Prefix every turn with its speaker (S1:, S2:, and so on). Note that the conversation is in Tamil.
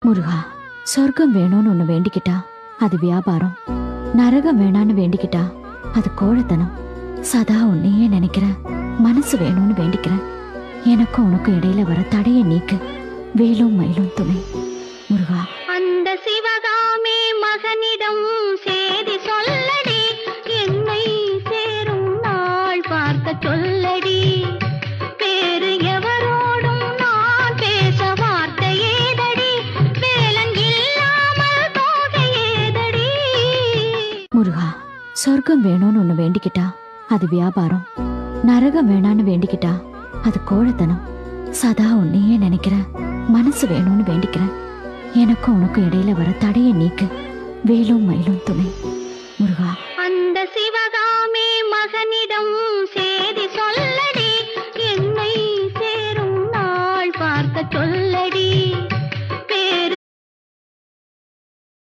S1: முருகா, சொர்க்கம் வேணும்னு ஒண்ணு வேண்டிக்கிட்டா அது வியாபாரம், நரகம் வேணான்னு வேண்டிக்கிட்டா அது கோழத்தனம். சதா உன்னையே நினைக்கிற மனசு வேணும்னு வேண்டிக்கிறேன். எனக்கும் உனக்கும் இடையில வர தடையை நீக்கு, வேலும் மயிலும் துணை. முருகா.
S2: அந்த சிவகாமி மகனிடம் சேதி சொல்லடி, என்னை சேரும் நாள் பார்க்க சொல்லடி. வேறு எவரோடும் நான் பேச வார்த்தை ஏதடி, வேலன் இல்லாமல் போக ஏதடி.
S1: முருகா, சொர்க்கம் வேணும்னு ஒண்ணு வேண்டிக்கிட்டா அது வியாபாரம், நரகம் வேணான்னு வேண்டிக்கிட்டா அது கோழத்தனம். சதா உன்னையே நினைக்கிற மனசு வேணும்னு வேண்டிக்கிறேன். எனக்கும் உனக்கும் இடையில வர தடையை நீக்கு, வேலும் மயிலும் துணை. முருகா.
S2: அந்த சிவகாமி மகனிடம்